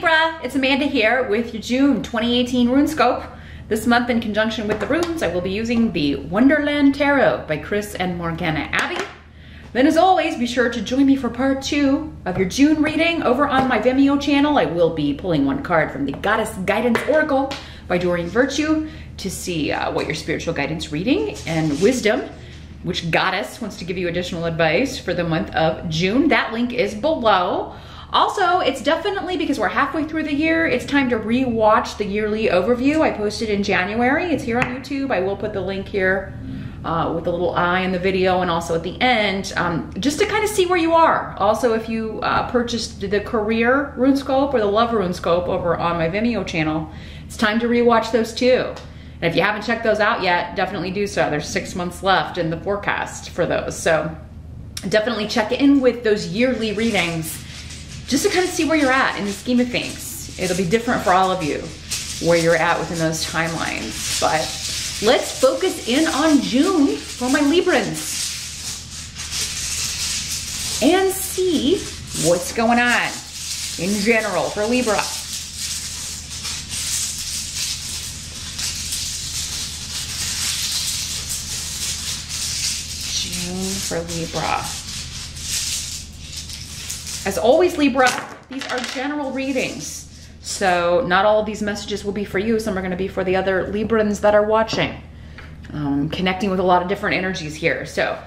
Libra, it's Amanda here with your June 2018 RuneScope. This month, in conjunction with the runes, I will be using the Wonderland Tarot by Chris and Morgana Abbey. Then as always, be sure to join me for part 2 of your June reading over on my Vimeo channel. I will be pulling one card from the Goddess Guidance Oracle by Doreen Virtue to see what your spiritual guidance reading and wisdom, which goddess wants to give you additional advice for the month of June. That link is below. Also, it's definitely, because we're halfway through the year, it's time to re-watch the yearly overview I posted in January. It's here on YouTube. I will put the link here with the little eye in the video and also at the end, just to kind of see where you are. Also, if you purchased the Career RuneScope or the Love RuneScope over on my Vimeo channel, it's time to re-watch those too. And if you haven't checked those out yet, definitely do so. There's 6 months left in the forecast for those. So definitely check in with those yearly readings just to kind of see where you're at in the scheme of things. It'll be different for all of you where you're at within those timelines. But let's focus in on June for my Librans and see what's going on in general for Libra. June for Libra. As always, Libra, these are general readings. So not all of these messages will be for you. Some are going to be for the other Librans that are watching. Connecting with a lot of different energies here. So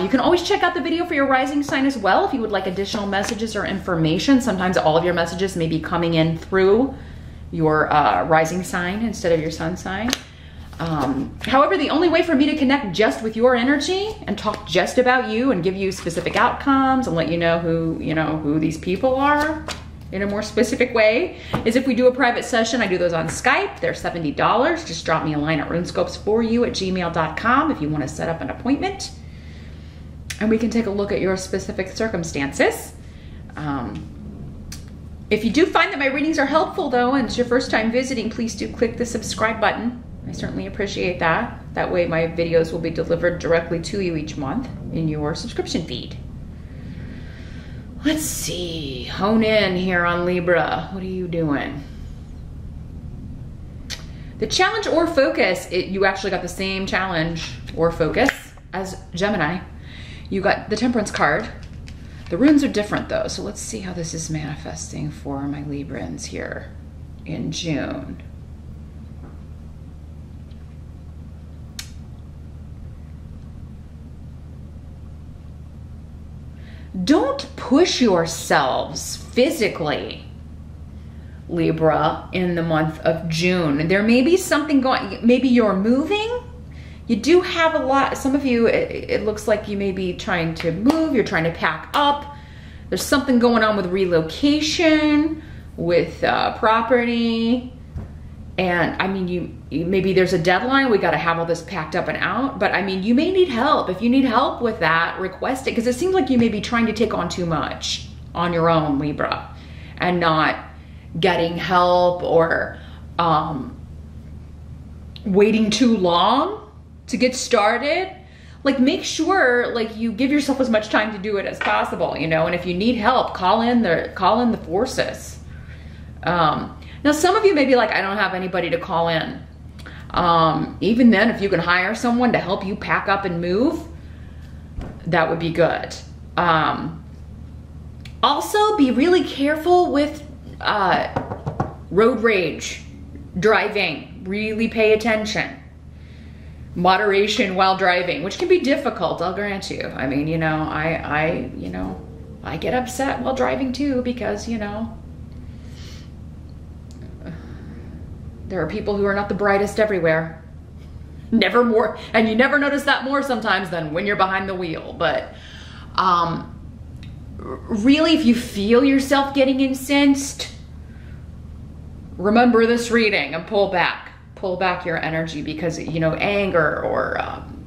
you can always check out the video for your rising sign as well if you would like additional messages or information. Sometimes all of your messages may be coming in through your rising sign instead of your sun sign. However, the only way for me to connect just with your energy and talk just about you and give you specific outcomes and let you know who these people are in a more specific way is if we do a private session. I do those on Skype. They're $70. Just drop me a line at runescopesforyou@gmail.com if you want to set up an appointment. And we can take a look at your specific circumstances. If you do find that my readings are helpful though, and it's your first time visiting, please do click the subscribe button. I certainly appreciate that. That way my videos will be delivered directly to you each month in your subscription feed. Let's see, hone in here on Libra. What are you doing? The challenge or focus, you actually got the same challenge or focus as Gemini. You got the Temperance card. The runes are different though, so let's see how this is manifesting for my Librans here in June. Don't push yourselves physically, Libra, in the month of June. There may be something going, maybe you're moving. You do have a lot, some of you, it looks like you may be trying to move, you're trying to pack up. There's something going on with relocation, with property. And I mean, you maybe there's a deadline, we gotta have all this packed up and out, but I mean, you may need help. If you need help with that, request it, because it seems like you may be trying to take on too much on your own, Libra, and not getting help or waiting too long to get started. Like, make sure like you give yourself as much time to do it as possible, and if you need help, call in the forces. Now, some of you may be like, I don't have anybody to call in. Even then, if you can hire someone to help you pack up and move, that would be good. Also, be really careful with road rage, driving. Really pay attention. Moderation while driving, which can be difficult, I'll grant you. I mean, I get upset while driving too because, there are people who are not the brightest everywhere. Never more, and you never notice that more sometimes than when you're behind the wheel. But really, if you feel yourself getting incensed, remember this reading and pull back your energy, because anger or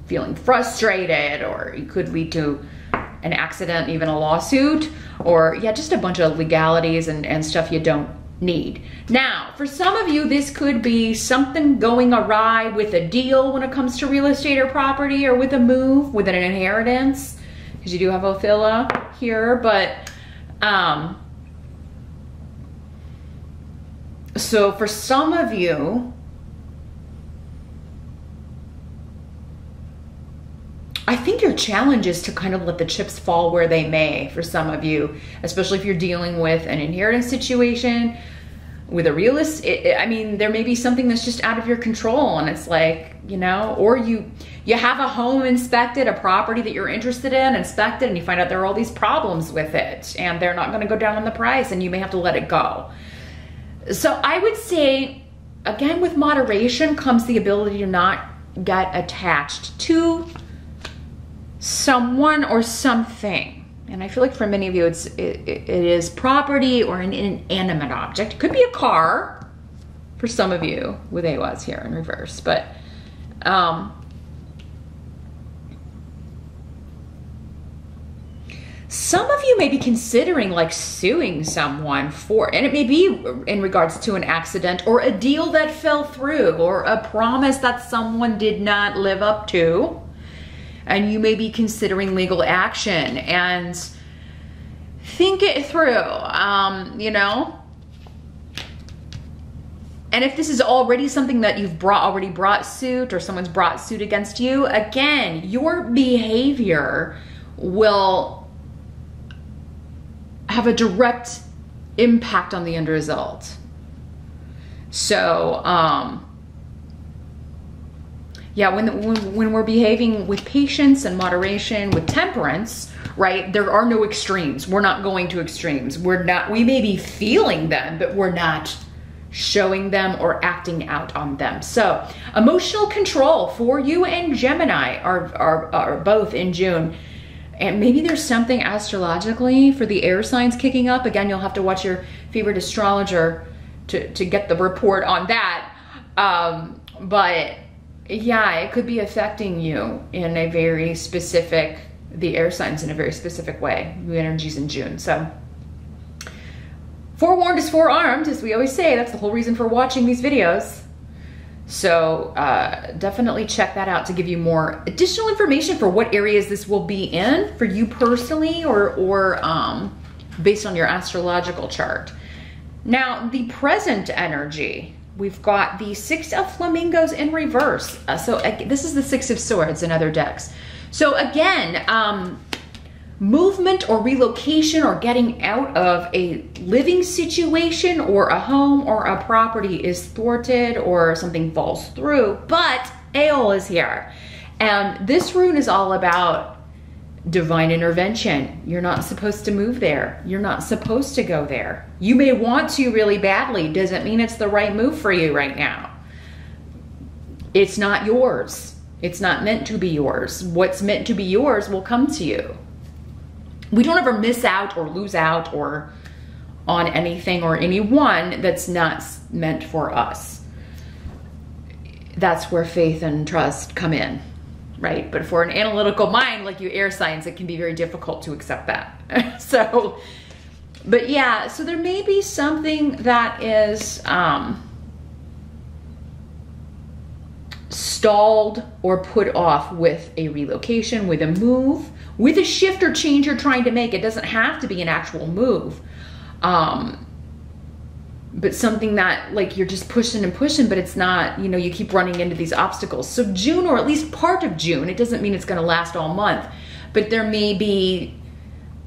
feeling frustrated, or it could lead to an accident, even a lawsuit, or just a bunch of legalities and stuff you don't need. Now, for some of you, this could be something going awry with a deal when it comes to real estate or property, or with a move, with an inheritance, because you do have Ophila here. But So for some of you, I think your challenge is to kind of let the chips fall where they may for some of you, especially if you're dealing with an inheritance situation, with a realist. I mean, there may be something that's just out of your control, and it's like, you know, or you have a home inspected, a property that you're interested in inspected, and you find out there are all these problems with it, and they're not going to go down on the price, and you may have to let it go. So I would say, again, with moderation comes the ability to not get attached to someone or something. And I feel like for many of you, it is property or an inanimate object. It could be a car for some of you with AWAS here in reverse. But some of you may be considering like suing someone for, and it may be in regards to an accident or a deal that fell through or a promise that someone did not live up to. And you may be considering legal action, and think it through, you know? And if this is already something that you've already brought suit, or someone's brought suit against you, again, your behavior will have a direct impact on the end result. So, yeah, when we're behaving with patience and moderation, with temperance, right, there are no extremes. We're not going to extremes. We may be feeling them, but we're not showing them or acting out on them. So emotional control for you and Gemini are both in June. And maybe there's something astrologically for the air signs kicking up. Again, you'll have to watch your favored astrologer to get the report on that. But yeah, it could be affecting you in a very specific, the air signs in a very specific way, the energies in June. So forewarned is forearmed, as we always say. That's the whole reason for watching these videos. So definitely check that out to give you more additional information for what areas this will be in for you personally, or based on your astrological chart. Now, the present energy, we've got the Six of Flamingos in reverse. This is the Six of Swords in other decks. So again, movement or relocation or getting out of a living situation or a home or a property is thwarted or something falls through, but Aeol is here. And this rune is all about divine intervention. You're not supposed to move there. You're not supposed to go there. You may want to really badly. Doesn't mean it's the right move for you right now. It's not yours. It's not meant to be yours. What's meant to be yours will come to you. We don't ever miss out or lose out or on anything or anyone that's not meant for us. That's where faith and trust come in, right? But for an analytical mind like you air signs, it can be very difficult to accept that. So, but yeah, so there may be something that is stalled or put off with a relocation, with a move, with a shift or change you're trying to make. It doesn't have to be an actual move. But something that like you're just pushing and pushing, but it's not, you know, you keep running into these obstacles. So June, or at least part of June, it doesn't mean it's going to last all month, but there may be,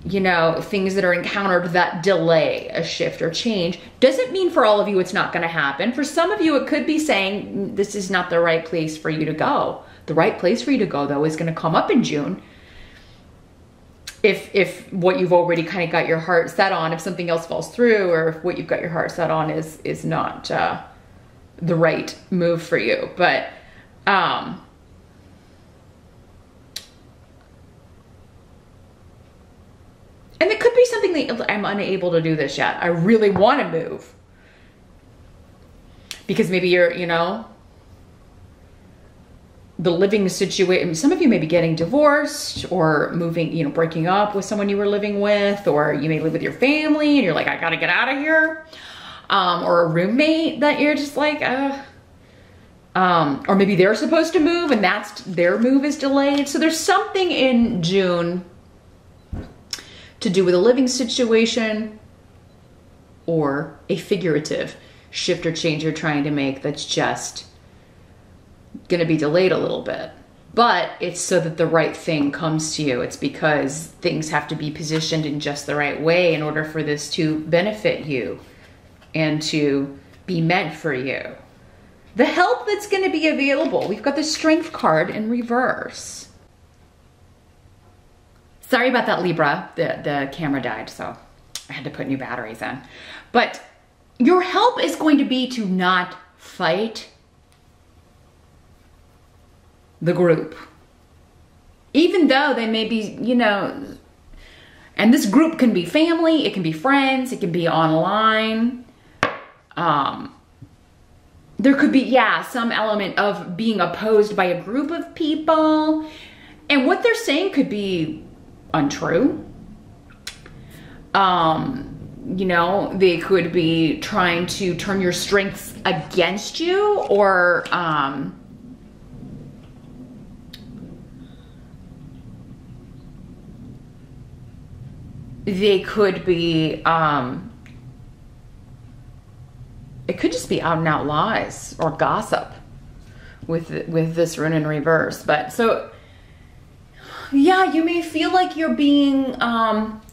you know, things that are encountered that delay a shift or change. Doesn't mean for all of you it's not going to happen. For some of you, it could be saying this is not the right place for you to go. The right place for you to go, though, is going to come up in June. If what you've already kind of got your heart set on, if something else falls through, or if what you've got your heart set on is not the right move for you. But and it could be something that I'm unable to do this yet. I really want to move. Because maybe you're, you know, the living situation. Some of you may be getting divorced or moving, you know, breaking up with someone you were living with, or you may live with your family and you're like, I gotta get out of here. Or a roommate that you're just like, or maybe they're supposed to move and their move is delayed. So there's something in June to do with a living situation or a figurative shift or change you're trying to make that's just going to be delayed a little bit. But it's so that the right thing comes to you. It's because things have to be positioned in just the right way in order for this to benefit you and to be meant for you. The help that's going to be available. We've got the Strength card in reverse. Sorry about that, Libra. The camera died, so I had to put new batteries in. But your help is going to be to not fight the group. Even though they may be, you know, and this group can be family, it can be friends, it can be online. There could be, yeah, some element of being opposed by a group of people. And what they're saying could be untrue. You know, they could be trying to turn your strengths against you, or they could be, it could just be out and out lies or gossip with this rune in reverse. But so, yeah, you may feel like you're being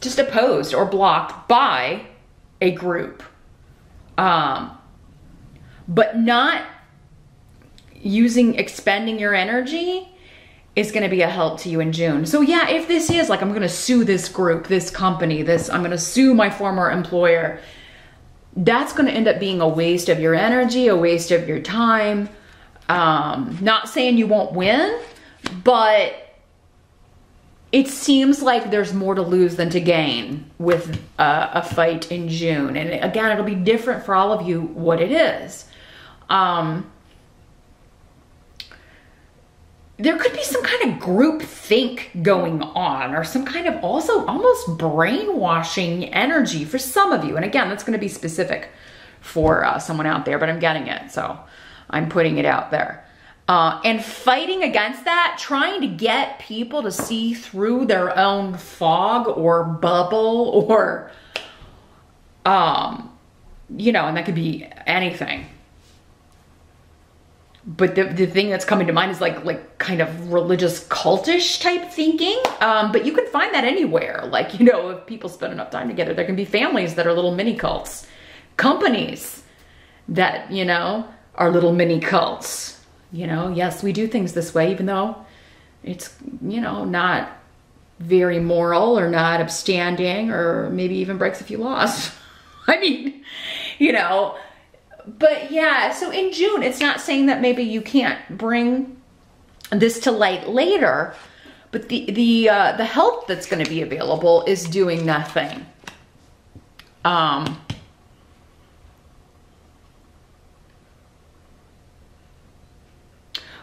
just opposed or blocked by a group, but not expending your energy is going to be a help to you in June. So yeah, if this is like, I'm going to sue this group, this company, I'm going to sue my former employer, that's going to end up being a waste of your energy, a waste of your time. Not saying you won't win, but it seems like there's more to lose than to gain with a fight in June. And again, it'll be different for all of you what it is. There could be some kind of group think going on, or some kind of also almost brainwashing energy for some of you. And again, that's going to be specific for someone out there, but I'm getting it, so I'm putting it out there. And fighting against that, trying to get people to see through their own fog or bubble, or, you know, and that could be anything. But the thing that's coming to mind is like kind of religious cultish type thinking. But you can find that anywhere. Like, you know, if people spend enough time together, there can be families that are little mini cults. Companies that, you know, are little mini cults. You know, yes, we do things this way, even though it's, you know, not very moral or not upstanding, or maybe even breaks a few laws. I mean, you know. But yeah, so in June, it's not saying that maybe you can't bring this to light later, but the help that's going to be available is doing nothing.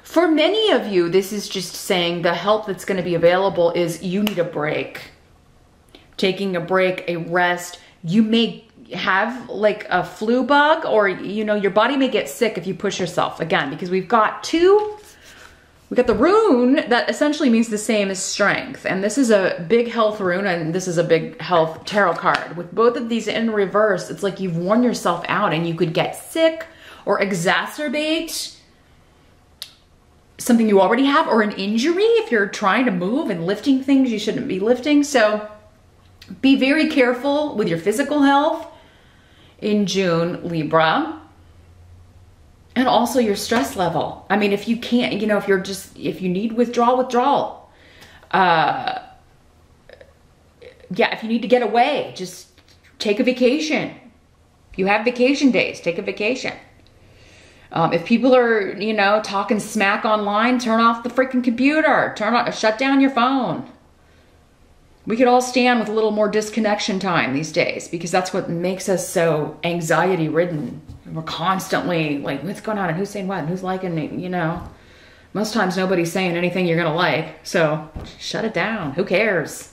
For many of you, this is just saying the help that's going to be available is you need a break. Taking a break, a rest. You may have like a flu bug, or, you know, your body may get sick if you push yourself, again, because we've got the rune that essentially means the same as strength, and this is a big health rune, and this is a big health tarot card. With both of these in reverse, it's like you've worn yourself out, and you could get sick or exacerbate something you already have, or an injury if you're trying to move and lifting things you shouldn't be lifting. So be very careful with your physical health in June, Libra, and also your stress level. I mean, if you can't, you know, if you need withdrawal. Yeah, if you need to get away, just take a vacation. If you have vacation days, take a vacation. If people are, you know, talking smack online, turn off the freaking computer, shut down your phone. We could all stand with a little more disconnection time these days, because that's what makes us so anxiety ridden. We're constantly like, what's going on and who's saying what and who's liking it, you know. Most times nobody's saying anything you're gonna like, so shut it down. Who cares?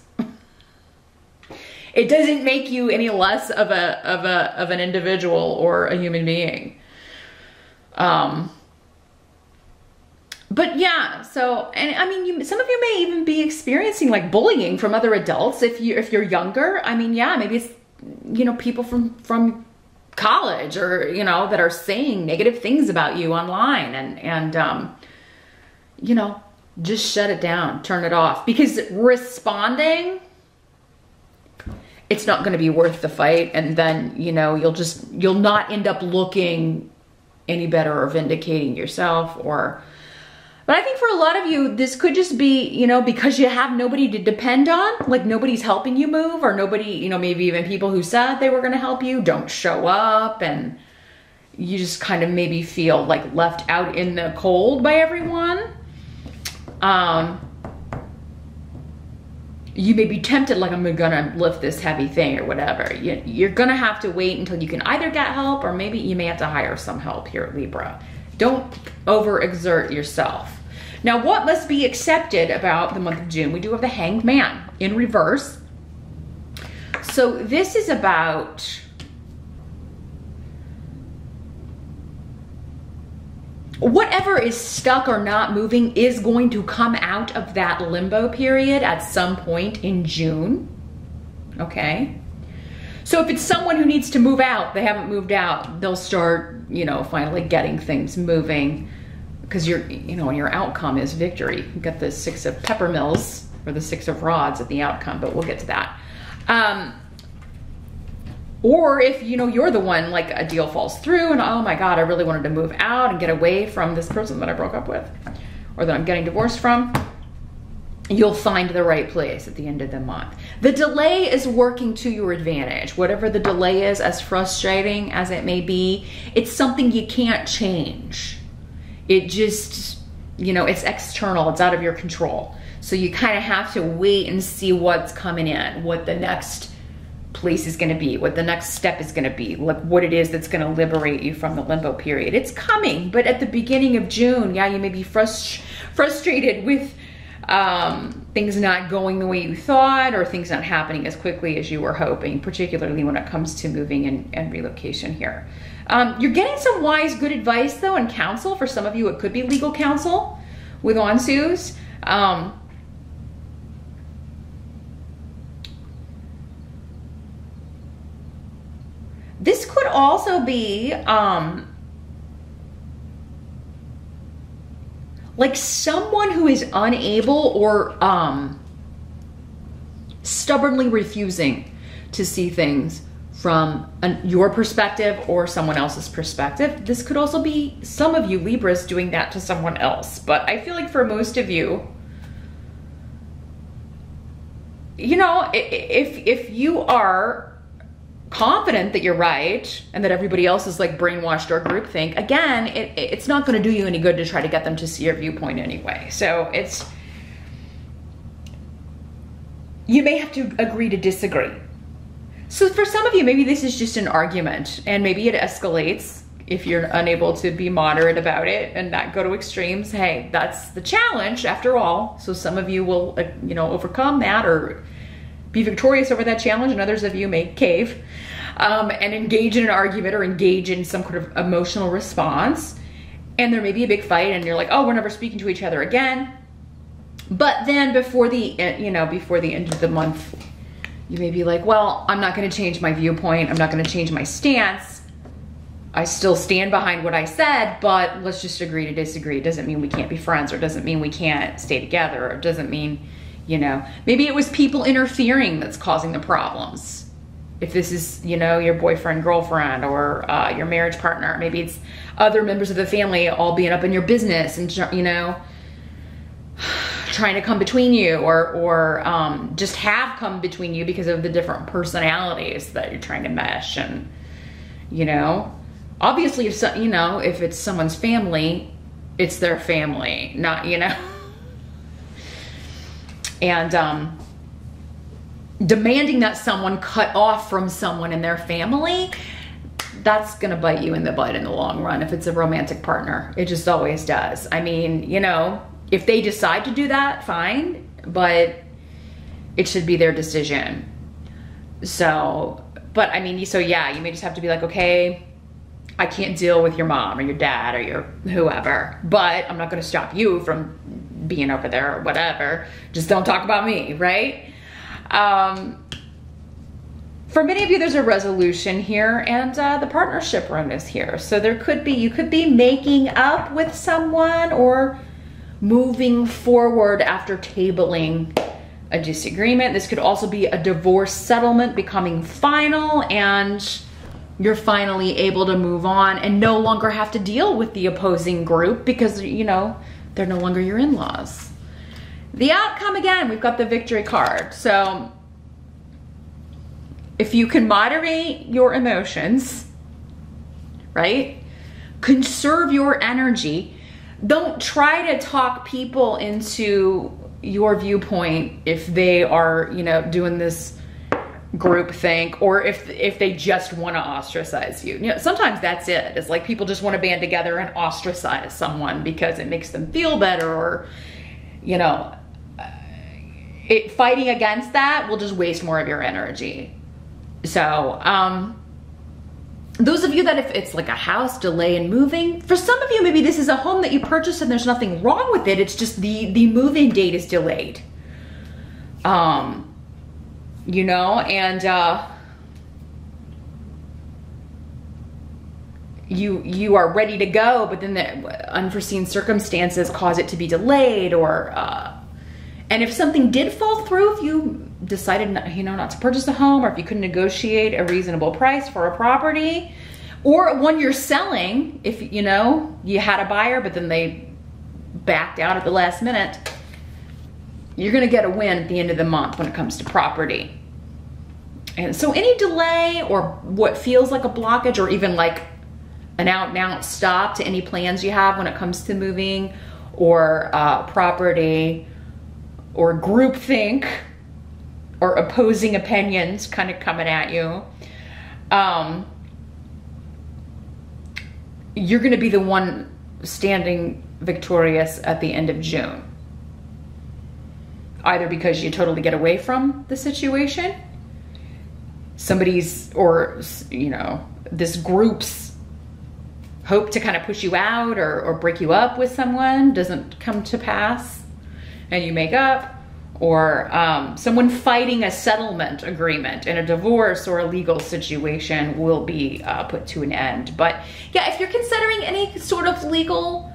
It doesn't make you any less of an individual or a human being. But yeah, so, and I mean, some of you may even be experiencing like bullying from other adults if you're younger. I mean, yeah, maybe it's, you know, people from college or, you know, that are saying negative things about you online, and you know, just shut it down, turn it off, because responding, it's not going to be worth the fight. And then, you know, you'll not end up looking any better or vindicating yourself. But I think for a lot of you, this could just be, you know, because you have nobody to depend on, like nobody's helping you move, or nobody, you know, maybe even people who said they were going to help you don't show up, and you just kind of maybe feel like left out in the cold by everyone. You may be tempted, like, I'm gonna lift this heavy thing or whatever. You're gonna have to wait until you can either get help, or maybe you may have to hire some help here at Libra. Don't overexert yourself. Now, what must be accepted about the month of June? We do have the Hanged Man in reverse. So this is about whatever is stuck or not moving is going to come out of that limbo period at some point in June, okay? So if it's someone who needs to move out, they haven't moved out, they'll start, you know, finally getting things moving, because you know, your outcome is victory. You got the 6 of peppermills, or the 6 of rods at the outcome, but we'll get to that. Or if, you know, you're the one, like a deal falls through and, oh my God, I really wanted to move out and get away from this person that I broke up with, or that I'm getting divorced from, you'll find the right place at the end of the month. The delay is working to your advantage. Whatever the delay is, as frustrating as it may be, it's something you can't change. It just, you know, it's external, it's out of your control. So you kind of have to wait and see what's coming in, what the next place is going to be, what the next step is going to be, like what it is that's going to liberate you from the limbo period. It's coming, but at the beginning of June, yeah, you may be frustrated with things not going the way you thought, or things not happening as quickly as you were hoping, particularly when it comes to moving and relocation here. You're getting some wise, good advice though, and counsel. For some of you, it could be legal counsel with onsus. This could also be like someone who is unable or stubbornly refusing to see things from your perspective or someone else's perspective. This could also be some of you Libras doing that to someone else. But I feel like for most of you, you know, if you are confident that you're right and that everybody else is like brainwashed or groupthink, again, it's not going to do you any good to try to get them to see your viewpoint anyway. So you may have to agree to disagree. So for some of you, maybe this is just an argument, and maybe it escalates if you're unable to be moderate about it and not go to extremes. Hey, that's the challenge after all. So some of you will, you know, overcome that or be victorious over that challenge, and others of you may cave and engage in an argument or engage in some kind of emotional response, and there may be a big fight, and you're like, oh, we're never speaking to each other again. But then before the end of the month, you may be like, well, I'm not going to change my viewpoint, I'm not going to change my stance, I still stand behind what I said, but let's just agree to disagree. It doesn't mean we can't be friends, or it doesn't mean we can't stay together, or it doesn't mean, you know, maybe it was people interfering that's causing the problems. If this is, you know, your boyfriend, girlfriend, or your marriage partner, maybe it's other members of the family all being up in your business and, you know, trying to come between you, or just have come between you because of the different personalities that you're trying to mesh. And, you know, obviously if it's someone's family, it's their family, not, you know. And demanding that someone cut off from someone in their family, that's gonna bite you in the butt in the long run if it's a romantic partner. It just always does. I mean, you know, if they decide to do that, fine, but it should be their decision. So, but I mean, so yeah, you may just have to be like, okay, I can't deal with your mom or your dad or your whoever, but I'm not gonna stop you from being over there or whatever. Just don't talk about me, right? For many of you, there's a resolution here, and the partnership rune is here. So there could be, you could be making up with someone or moving forward after tabling a disagreement. This could also be a divorce settlement becoming final, and you're finally able to move on and no longer have to deal with the opposing group because, you know, they're no longer your in-laws. The outcome, again, we've got the victory card. So if you can moderate your emotions, right? Conserve your energy. Don't try to talk people into your viewpoint if they are, you know, doing this group think, or if they just want to ostracize you. You know, sometimes that's it. It's like people just want to band together and ostracize someone because it makes them feel better, or, you know, fighting against that will just waste more of your energy. So, those of you that if it's like a house delay in moving, for some of you, maybe this is a home that you purchased and there's nothing wrong with it. It's just the move-in date is delayed. You know, and you are ready to go, but then the unforeseen circumstances cause it to be delayed, or and if something did fall through, if you decided not to purchase a home, or if you couldn't negotiate a reasonable price for a property, or one you're selling, if you know you had a buyer but then they backed out at the last minute, you're gonna get a win at the end of the month when it comes to property. And so any delay or what feels like a blockage, or even like an out and out stop to any plans you have when it comes to moving or property, or groupthink or opposing opinions kind of coming at you, you're gonna be the one standing victorious at the end of June. Either because you totally get away from the situation, somebody's, or, you know, this group's hope to kind of push you out or break you up with someone doesn't come to pass and you make up, or someone fighting a settlement agreement in a divorce or a legal situation will be put to an end. But yeah, if you're considering any sort of legal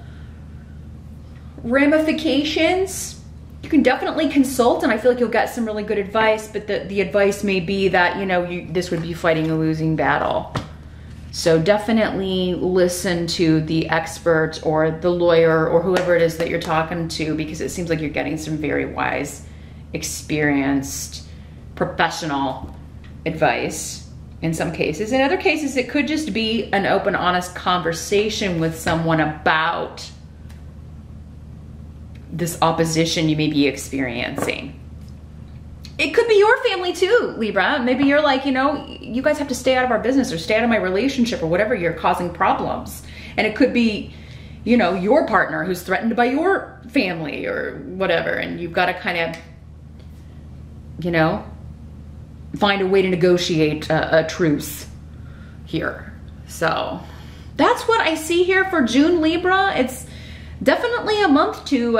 ramifications, you can definitely consult, and I feel like you'll get some really good advice, but the advice may be that, you know, this would be fighting a losing battle. So definitely listen to the expert or the lawyer or whoever it is that you're talking to, because it seems like you're getting some very wise, experienced, professional advice in some cases. In other cases, it could just be an open, honest conversation with someone about this opposition you may be experiencing. It could be your family too, Libra. Maybe you're like, you know, you guys have to stay out of our business or stay out of my relationship or whatever, you're causing problems. And it could be, you know, your partner who's threatened by your family or whatever, and you've got to kind of, you know, find a way to negotiate a truce here. So that's what I see here for June, Libra. It's definitely a month to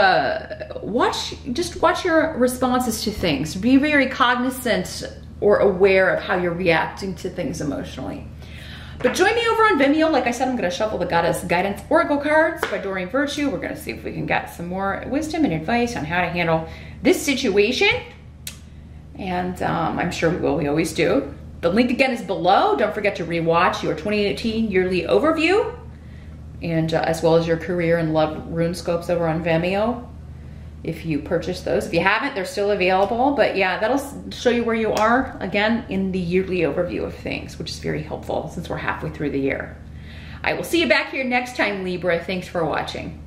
watch your responses to things. Be very cognizant or aware of how you're reacting to things emotionally. But join me over on Vimeo. Like I said, I'm going to shuffle the Goddess Guidance Oracle cards by Doreen Virtue. We're going to see if we can get some more wisdom and advice on how to handle this situation. And I'm sure we will. We always do. The link again is below. Don't forget to rewatch your 2018 yearly overview, and as well as your career and love RuneScopes over on Vimeo if you purchase those. If you haven't, they're still available. But yeah, that'll show you where you are, again, in the yearly overview of things, which is very helpful since we're halfway through the year. I will see you back here next time, Libra. Thanks for watching.